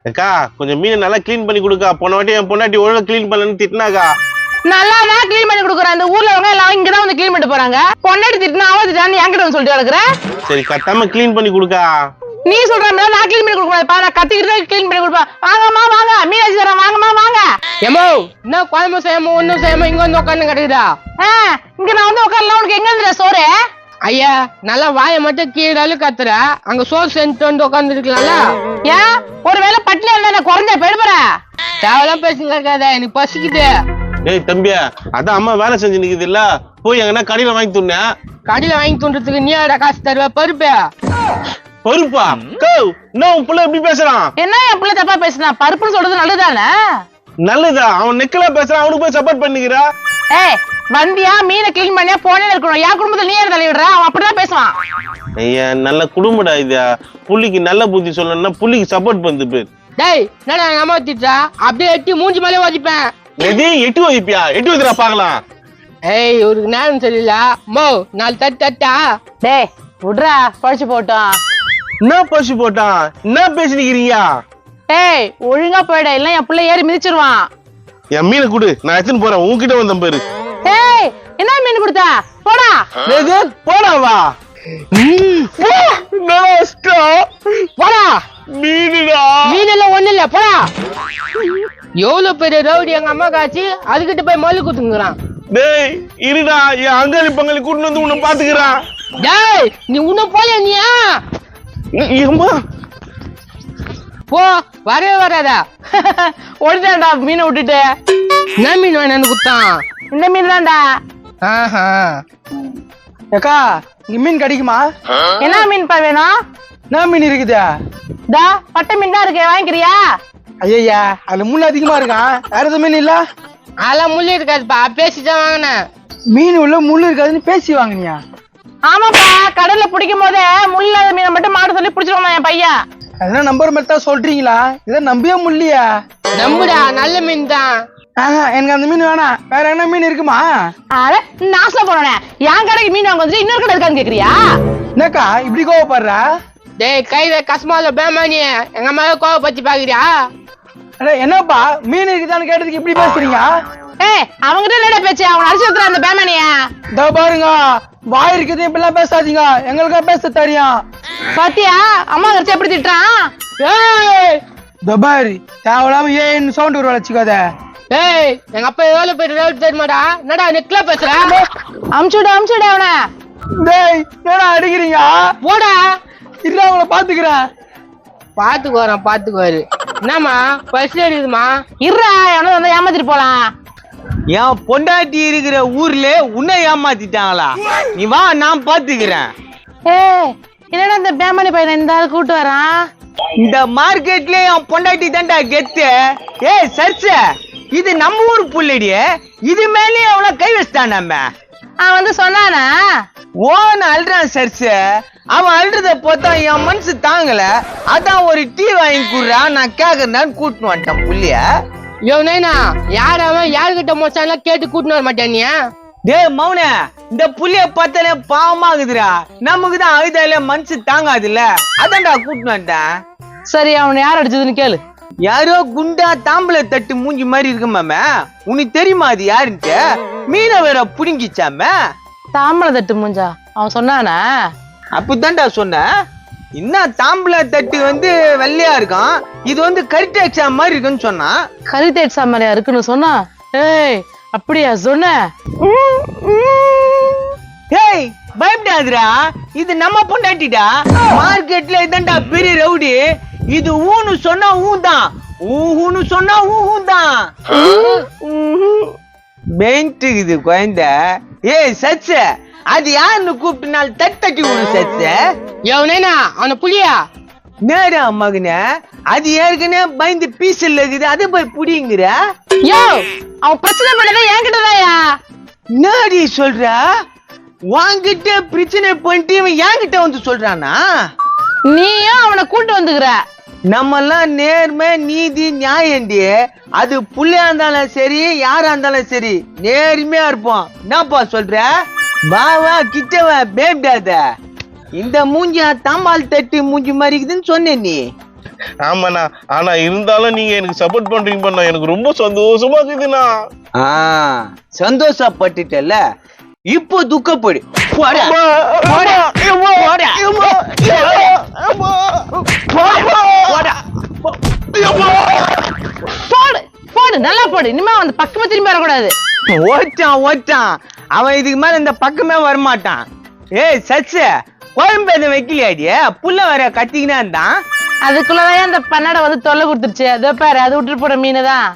அக்கா கொஞ்சம் மீனை நல்லா கிளீன் பண்ணி கொடுக்கா. போன வாட்டி என் பொண்டாட்டி ஒழுங்கா கிளீன் பண்ணலன்னு திட்டினாக்கா. நல்லா தான் கிளீன் பண்ணி கொடுக்குறேன். அந்த ஊர்ல அவங்க எல்லாம் இங்கதான் வந்து கிளீன் பண்ணிட்டு போறாங்க. பொண்டாட்டி திட்டினா அவதிட்டான்னு என்கிட்ட வந்து சொல்லிட்டு கிடக்குற. சரி கட்டாம கிளீன் பண்ணி கொடுக்கா. நீ சொல்ற மாதிரி நான் கிளீன் பண்ணி கொடுக்க நான் கத்திக்கிட்டு கிளீன் பண்ணி கொடுப்பேன். வாங்கம்மா வாங்க மீனாட்சி தரேன் வாங்கம்மா வாங்க. ஏமோ என்ன குழம்பு செய்யாம ஒண்ணும் செய்யாம இங்க வந்து உட்காந்து கிடைக்குதா? இங்க நான் வந்து உட்காரலாம். உனக்கு எங்க இருந்துற சோறு? ஐயா நல்லா வாயை மட்டும் கீழே கத்துற. அங்க சோறு செஞ்சு வந்து உட்காந்து இருக்கலாம்ல. ஏன் ஒருவேளை பட்டில இருந்தா குறைஞ்சா போயிடுற? தேவையெல்லாம் பேசுங்க இருக்காத, எனக்கு பசிக்குது. ஏய் தம்பியா, அதான் அம்மா வேலை செஞ்சு நிக்குது இல்ல, போய் எங்கன்னா கடையில வாங்கி துண்ண. கடையில வாங்கி தூண்டுறதுக்கு நீ காசு தருவ? பருப்பு பருப்பா? என்ன உன் புள்ள எப்படி பேசுறான்? என்ன என் பிள்ளை தப்பா பேசுனா? பருப்புன்னு சொல்றது நல்லதானே? நல்லதா? அவன் நெக்கலா பேசுறான், அவனுக்கு போய் சப்போர்ட் பண்ணிக்கிறா. ஏய் வந்தியா மீனை கிளீன் பண்ணியா போனே இருக்கணும். என் குடும்பத்துல நீ ஏன் தலையிடுற? அவன் அப்படிதான் பேசுவான். ஐயா நல்ல குடும்படா இது. புள்ளிக்கு நல்ல புத்தி சொல்லணும்னா புள்ளிக்கு சப்போர்ட் பண்ணு பேர். டேய் என்னடா அம்மா திட்டா? அப்படியே எட்டி மூஞ்சி மேலே ஓதிப்பேன். எது எட்டு வைப்பியா? எட்டு வைக்கிறா பாக்கலாம். ஏய் ஒரு நேரம் சரியில்ல மோ, 4 தட்டு தட்டா. டேய் விட்றா பழிச்சு போட்டோம். என்ன பசு போட்டான்? என்ன பேசிக்கிறீங்க? ஏய் ஒழுங்கா போயிட, இல்ல என் பிள்ளை ஏறி மிதிச்சிருவான். என் மீனை கொடு, நான் எடுத்துன்னு போறேன். உன்கிட்ட வந்தேன் பேரு. ஏய் என்ன மீன் கொடுத்தா? போடா போடாவா? போடா. மீனுடா. மீன் எல்லாம் ஒண்ணு இல்ல, போடா. எவ்வளவு பெரிய ரவுடி எங்க அம்மா காய்ச்சி அதுகிட்ட போய் மொழி குத்துங்கிறான். டேய் இருடா, என் அங்காளி பங்காளி கூட்டு வந்து உன்னை பாத்துக்கிறான். டேய் நீ உன்னும் போல நீயா? ஏம்மா போ, வரவே வராதா? ஓடிட்டான்டா மீனை விட்டுட்டு. என்ன மீன் வேணும்னு குத்தான்? இந்த மீன் தான்டா. ஆஹா ஏக்கா இங்க மீன் கிடைக்குமா? என்ன மீன் பா வேணும்? என்ன மீன் இருக்குதா? டா பட்டை மீன் தான் இருக்கு, வாங்கிக்கிறியா? ஐயா அதுல முள் அதிகமா இருக்கான். வேற எதுவும் மீன் இல்ல? அதெல்லாம் முள்ளு இருக்காதுப்பா, பேசிதான் வாங்கினேன். மீன் உள்ள முள் இருக்காதுன்னு பேசி வாங்கினியா? ஆமாப்பா, கடல்ல பிடிக்கும் போதே முள் இல்லாத மீனை மட்டும் மாட்ட சொல்லி பிடிச்சிருவான் என் பையன். அதெல்லாம் நம்பர் மாதிரி தான் சொல்றீங்களா? இதை நம்பியே முடியலையா? நம்புடா, நல்ல மீன் தான். எனக்கு அந்த மீன் வேணாம். வேற என்ன மீன் இருக்குமா? அட நாசம் போனே, என் கடைக்கு மீன் வாங்க வந்து இன்னொரு கடை இருக்கான்னு கேக்குறியா? என்னக்கா இப்படி கோவப்படுற? டேய் கைத கஸ்மால பேமானி எங்க அம்மாவை கோவப்பத்தி பாக்குறியா? அட என்னப்பா மீன் இருக்குதான்னு கேட்டதுக்கு இப்படி பேசுறீங்க? ஏய் அவங்கிட்ட இல்லடா பேச்சு, அவன் அடிச்சு வைக்கிற அந்த பேமானிய. இதோ பாருங்க, வாய் இருக்குது இப்படிலாம் பேசாதீங்க. எங்களுக்கா பேச தெரியும். பாத்தியா அம்மா கடிச்சு எப்படி திட்டுறான்? ஏய் இதோ பாரு, தேவையில்லாம ஏன்னு சவுண்ட் ஒரு வச்சுக்காத. ஏய் எங்க அப்பா எவ்வளவு பெரிய ரவுட் தெரியுமாடா? என்னடா நெக்ல பேசுற? அமுச்சுடு அவனை. டேய் என்னடா அடிக்கிறீங்க? போடா. இல்ல அவங்கள பாத்துக்கிறேன். பாத்துக்குவாரு. என்னம்மா பசி அடிக்குதுமா? இருடா அவனை வந்து ஏமாத்திட்டு போலாம். என் பொண்டாட்டி இருக்கிற ஊர்ல உன்னை ஏமாத்திட்டாங்களா? நீ வா, நான் பாத்துக்கிறேன். ஏய் என்னடா இந்த பேமானி பையனை இந்த ஆள் கூட்டு வரான்? இந்த மார்க்கெட்ல என் பொண்டாட்டி தான்டா கெத்து. ஏய் சர்ச்ச, இது நம்ம ஊர் புள்ளடி. இது மேலே அவன கை வச்சிட்டான். நம்ம அவன் வந்து சொன்னானா? ஓன அல்றான் சர்ச்ச. அவன் அல்றத பார்த்தா என் மனசு தாங்கல. அதான் ஒரு டீ வாங்கி கூடுறா, நான் கேக்குறேன்னு கூட்டின்னு வந்துட்டேன் புள்ளிய. யோ நைனா, யார் அவன்? யாருகிட்ட மோச்சான்லாம் கேட்டு கூட்டின்னு வர மாட்டேன் நீ? டேய் மௌன, இந்த புள்ளிய பார்த்தாலே பாவமாகுதுடா. நமக்கு தான் அழுதால மனசு தாங்காதுல்ல, அதான்டா கூட்டின்னு வந்துட்டேன். சரி அவனை யார் அடிச்சதுன்னு கேளு. யாரோ குண்டா தாம்பள தட்டு மூஞ்சி மாதிரி இருக்குமாமே. உனக்கு தெரியுமா அது யாருன்ட்டு? மீனை வேற புடுங்கிச்சாம. தாம்பளை தட்டு மூஞ்சா? அவன் சொன்னானா? அப்படித்தான்டா சொன்ன. என்ன தாம்பள தட்டு வந்து வெள்ளையா இருக்கும், இது வந்து கரிட்ட எக்ஸாம் மாதிரி இருக்குன்னு சொன்னா. கரித்த எக்ஸாம் மாதிரியா இருக்குன்னு சொன்னா? ஏய் அப்படியா சொன்ன? ஏய் பயப்படாதுடா, இது நம்ம பொண்டாட்டிடா. மார்க்கெட்ல இதான்டா பெரிய ரவுடி. இது ஊன்னு சொன்னா ஊ தான், ஊன்னு சொன்னா ஊ தான். பெயிண்ட்டுக்குது குழந்தை. ஏய் சச்ச, அது யாருன்னு கூப்பிட்டுனால தட்டி விடு சச்ச. யோ நைனா, அவன புலியா? நேரா மகன, அது ஏற்கனவே பயந்து பீசல் இருக்குது, அதை போய் புடிங்கிற. யோ அவன் பிரச்சனை பண்ணதே என்கிட்டதாயா? நாடி சொல்ற? வாங்கிட்ட பிரச்சனை பண்ணிட்டு இவன் என்கிட்ட வந்து சொல்றானா? நீயும் அவனை கூட்டு வந்துக்கிற. நம்ம எல்லாம் நேர்மை நீதி நியாயண்டி. அது புள்ளையா இருந்தாலும் சரி, யாரா இருந்தாலும் சரி, நேர்மையா இருப்போம். என்னப்பா சொல்ற? வா வா கிட்டவா, பேப்டாத. இந்த மூஞ்சி தாம்பால் தட்டு மூஞ்சி மாதிரி இருக்குதுன்னு சொன்ன நீ. ஆமாண்ணா, ஆனா இருந்தாலும் நீங்க எனக்கு சப்போர்ட் பண்றீங்க பண்ணா எனக்கு ரொம்ப சந்தோஷமா இருக்குதுண்ணா. சந்தோஷப்பட்டுட்டல, இப்போ துக்கப்படு. போடா. போடா. போடா. போடா. போடு போடு, நல்லா போடு. இனிமே அந்த பக்கமா திரும்பி வரக்கூடாது. ஓட்டான் அவன் இதுக்கு மேல இந்த பக்கமே வரமாட்டான். ஏய் சச்சு, குழம்பு எதுவும் வைக்கலையாடிய? புள்ள வர கத்திக்கினா இருந்தான். அதுக்குள்ளதான் அந்த பண்ணாடை வந்து தொல்லை கொடுத்துருச்சு. அதோ பாரு, அது விட்டுட்டு போற மீன் தான்.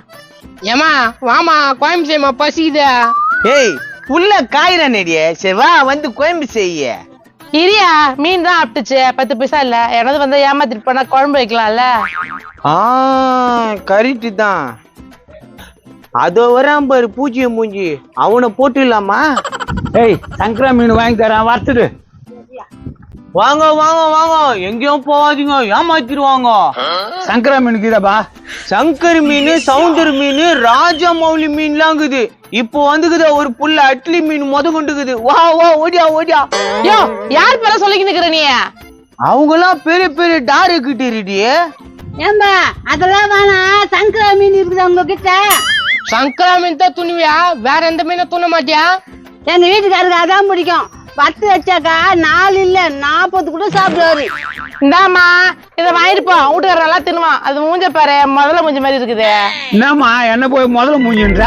ஏமா வாமா கோயம்பு செய்யுமா, பசிக்குதா? ஏய் புள்ள காயிறானேடிய, சரி வா வந்து குழம்பு செய்ய. இரியா, மீன் தான் ஆப்பிட்டுச்சு, 10 பைசா இல்ல. யாராவது வந்து ஏமாத்திட்டு போனா குழம்பு வைக்கலாம்ல. கரெக்டு தான். அதோ வரான் பாரு பூஜ்ஜிய மூஞ்சி, அவனை போட்டுடலாமா? ஏய், சங்கரா மீன் வாங்கி தரேன், வறுத்துடு. வாங்க வாங்க வாங்க, எங்கேயும் போவாதீங்க, ஏமாத்திருவாங்க. சங்கரா மீனுக்கு இதப்பா. சங்கர் மீன், சவுண்டர் மீன், ராஜமௌலி மீன்லாம் இருக்குது. இப்போ வந்துக்குது ஒரு புள்ள அட்லி மீன் கொண்டுக்குது. வா வா, ஓடியா ஓடியா. யோ, யார் பேர சொல்லிக்கிட்டு இருக்கிற நீ? அவங்கெல்லாம் பெரிய பெரிய டைரக்டர் ரெடி. ஏம்பா அதெல்லாம் வேணா, சங்கரா மீன் இருக்குது உங்க கிட்ட? சங்கரா மீன் தான் துணுவியா? வேற எந்த மீனை துண மாட்டியா? எங்க வீட்டுக்காரருக்கு அதான் பிடிக்கும். 10 வச்சாக்கா 4 இல்ல 40 கூட சாப்பிடுவாரு. இந்தாமா, இத வாங்கிட்டு போ. வீட்டுக்காரர் நல்லா தின்னுவான். அது மூஞ்ச பாரு, முதல்ல மூஞ்ச மாதிரி இருக்குது. என்னம்மா என்ன போய் முதல்ல மூஞ்சின்ற?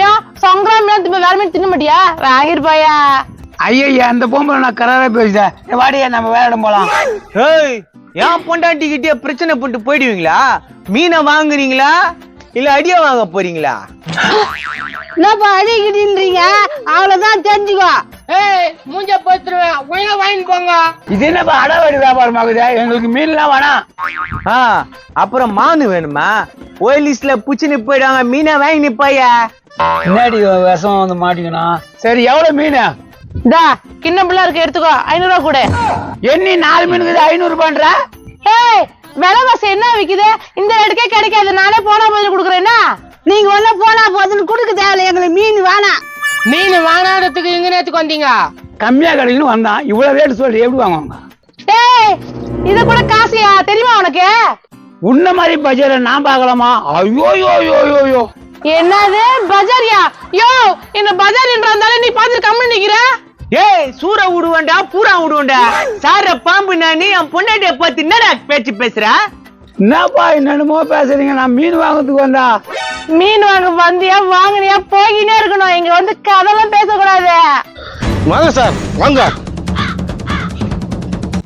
யோ, சங்கரா மீன் வேற மீன் தின்ன மாட்டியா? வாங்கிட்டு போயா. ஐயா, அந்த பொம்பளை நான் கராரா பேசுறேன். வாடியா, நம்ம வேற இடம் போலாம். ஏய், ஏன் பொண்டாட்டி கிட்டே பிரச்சனை பண்ணிட்டு போயிடுவீங்களா? மீனை வாங்குறீங்களா இல்ல அடியா வாங்க போறீங்களா? என்னப்பா அடிக்கிட்டீங்க? அவ்வளவுதான் தெரிஞ்சுக்கோ. ஏய் மூஞ்ச போத்துருவேன், ஒழுங்கா வாங்கிட்டு போங்க. இது என்னப்பா அடவாடி வியாபாரம் ஆகுது? எங்களுக்கு மீன்லாம் வேணாம். அப்புறம் மானு வேணுமா? போலீஸ்ல புச்சுன்னு போயிடுவாங்க. மீனை வாங்கி நிப்பாயா. முன்னாடி விஷம் வந்து மாட்டிக்கணும். சரி, எவ்வளவு மீன்? இந்தா கிண்ணம் பிள்ளை இருக்கு, எடுத்துக்கோ. 500 ரூபா கூட. எண்ணி 4 மீனுக்கு 500 ரூபான்ற? ஏய், விலைவாசி என்ன விக்குது? இந்த ரேட்டுக்கே கிடைக்காது. நானே போனா பதில் கொடுக்குறேன்னா. நீங்க ஒண்ணு போனா போதுன்னு கொடுக்க தேவையில்ல, எங்களுக்கு மீன் வேணாம். மீன் வாங்கினதுக்கு இங்க நேரத்துக்கு வந்தீங்க? கம்மியா கிடைக்குன்னு வந்தான். இவ்வளவு ரேட்டு சொல்லி எப்படி வாங்குவாங்க? ஏய், இத கூட காசியா தெரியுமா உனக்கு? உன்ன மாதிரி பஜார நான் பார்க்கலாமா? ஐயோ யோ யோ யோ யோ. என்னது பஜாரியா? யோ, இந்த பஜார் என்றாலே நீ பாத்து கம்மி நிக்கிற. ஏய், சூற விடுவேன்டா, பூரா விடுவேன்டா. சார பாம்பு நானு என் பொண்டாட்டிய பார்த்து என்னடா பேச்சு பேசுற? என்னப்பா என்னென்னமோ பேசுறீங்க? நான் மீன் வாங்கறதுக்கு வந்தா. மீன் வாங்க வந்தியா வாங்கினியா போகினே இருக்கணும். இங்க வந்து கதெல்லாம் பேசக்கூடாது. வாங்க சார், வாங்க.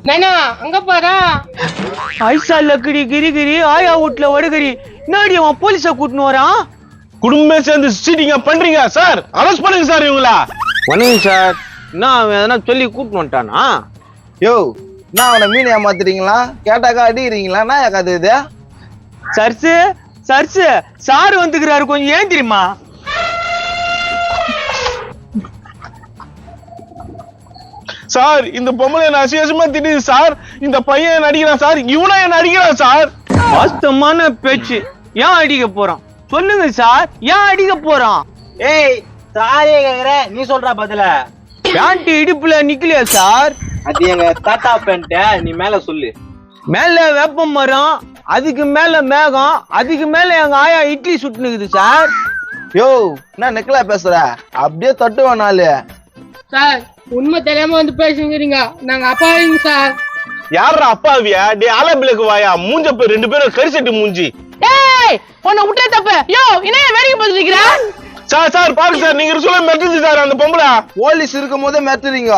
நானா அங்க பாரு. ஐசா லக்கடி கிரி ஆயா வீட்டுல வடுகரி. என்னடி அவன் போலீஸ கூட்டின்னு வரான்? குடும்பமே சேர்ந்து சீட்டிங்க பண்றீங்க சார். அரெஸ்ட் பண்ணுங்க சார் இவங்களா. வணக்கம் சார். என்ன அவன் எதனா சொல்லி கூட்டின்னு வந்துட்டானா? யோ, நான் அவனை மீன் ஏமாத்துறீங்களா? கேட்டாக்கா அடிக்கிறீங்களா? நான் ஏக்காது இது சர்ச்சு சர்ச்சு சார் வந்துக்கிறாரு, கொஞ்சம் ஏன் தெரியுமா? சார், இந்த பொம்பளை என்ன அசியமா திட்டுது சார். இந்த பையன் என்ன அடிக்கிறான் சார். இவனா என்ன அடிக்கிறான் சார். வாஸ்தவமான பேச்சு. ஏன் அடிக்க போறான் சொல்லுங்க சார், ஏன் அடிக்க போறான்? ஏய், சாரே கேக்குற, நீ சொல்ற பதில. பேண்ட் இடுப்புல நிக்கலையா சார்? அது எங்க தாத்தா பேண்ட், நீ மேல சொல்லு. மேல வேப்ப மரம், அதுக்கு மேல மேகம், அதுக்கு மேல எங்க ஆயா இட்லி சுட்டுனுக்குது சார். யோ, என்ன நெக்கலா பேசுற? அப்படியே தட்டுவேன் நாலு. சார் உண்மை தெரியாம வந்து பேசுங்கிறீங்க, நாங்க அப்பாவிங்க சார். யாரா அப்பாவியா? டே ஆலம்பிளுக்கு வாயா, மூஞ்ச போய் 2 பேரும் கரிசட்டி மூஞ்சி. ஏய், உன்னை விட்டே தப்பு. யோ, என்ன வேடிக்கை பார்த்துட்டு நிக்கிற? சார் சார் பாருங்க சார், நீங்க சொல்ல மெட்டுது சார் அந்த பொம்பளை. போலீஸ் இருக்கும் போதே மிரட்டுறீங்க.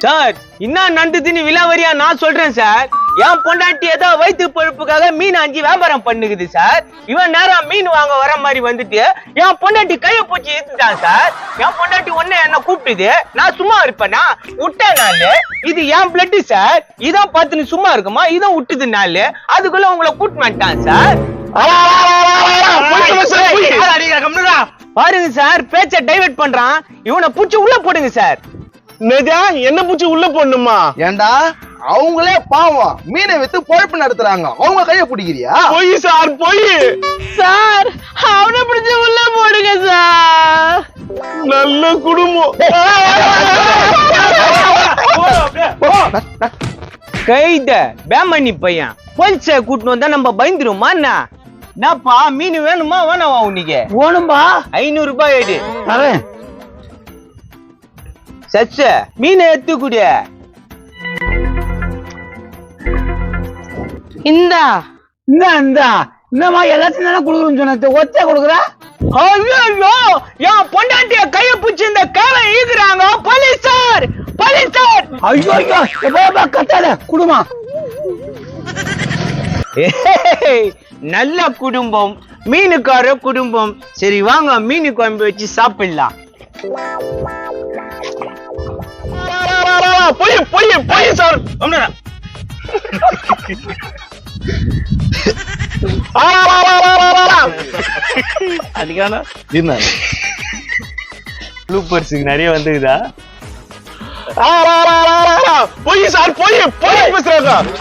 சார் என்ன நண்டுதுன்னு விலாவரியா நான் சொல்றேன் சார். என் பொண்டாட்டி ஏதோ வயிற்று பழுப்புக்காக மீன் 5 வியாபாரம் பண்ணுகுது சார். இவன் நேரம் மீன் வாங்க வர மாதிரி வந்துட்டு என் பொண்டாட்டி கைய பூச்சி இழுத்துட்டான் சார். என் பொண்டாட்டி ஒண்ணு என்ன கூப்பிட்டுது, நான் சும்மா இருப்பேனா? விட்டேனால இது என் பிளட் சார். இதான் பார்த்துன்னு சும்மா இருக்குமா? இதான் விட்டுதுனால அதுக்குள்ள உங்களை கூட்டு மாட்டான் சார். பாருங்க சார், பேச்ச டைவர்ட் பண்றான். இவனை பூச்சி உள்ள போடுங்க சார். என்ன பூச்சி உள்ள போடணுமா? ஏண்டா, அவங்களே பாவம் மீனை வித்து பொழப்பு நடத்துறாங்க, அவங்க கைய பிடிக்கிறியா? போய் சார் போய். சார், அவனை பிடிச்சு உள்ள போடுங்க சார். நல்ல குடும்பம். கைத பேமணி பையன் போலீஸ கூட்டிட்டு வந்தா நம்ம பயந்துருமா என்னப்பா மீன் வேணுமா வேணாவா உனக்கு வேணும்பா 500 ரூபாய் எடு தரேன். சச்ச மீனை எடுத்துக்கூடிய இந்தா என்னம்மா எல்லாத்தையும் தானே கொடுக்குறேன்னு சொன்னது ஒத்தே கொடுக்குற? ஐயோ என் பொண்டாட்டிய கைய பிடிச்சி இந்த காலை ஈகுறாங்க போலீசார் போலீசார் ஐயோ ஐயோ எப்பா கத்தாத குடுமா. நல்ல குடும்பம் மீனுக்கார குடும்பம். சரி வாங்க மீனு குழம்பு வச்சு சாப்பிடலாம். பொய் பொய் பொய் சார். அதுக்கான ப்ளூப்பர்ஸுக்கு நிறைய வந்துக்குதா? பொய் சார் பொய் பொய் பேசுறாங்க.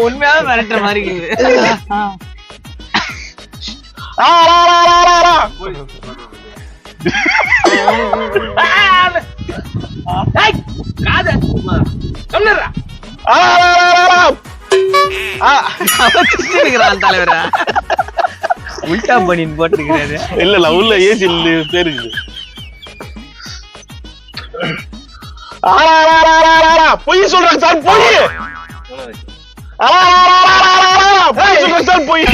உண்மையாக மிரட்டுற மாதிரி இருக்குது. தலைவரா உல்டா பண்ணின்னு போட்டுருக்கிறாரு. இல்ல உள்ள ஏசி பேருக்கு பொய் சொல்றாங்க சார் பொய். பொய் சொல்றாங்க சார் பொய்.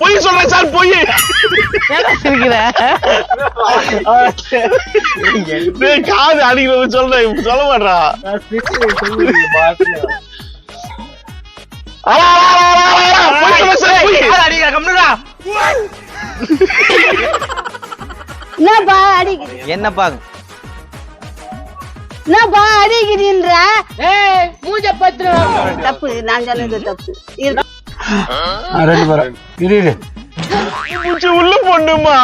பொய் சொல்றேன் சார் பொய். காது அடிக்கிறது சொல்றேன் சொல்ல மாட்டா. என்னப்பா அடிக்கிறீ என்னப்பா என்னப்பா அடிக்கிறீன்ற? ஏய் மூஞ்ச பத்துருவேன். தப்பு, நான் சொன்னது தப்பு. ரெண்டு பேரும் இரு உள்ள பொண்ணுமா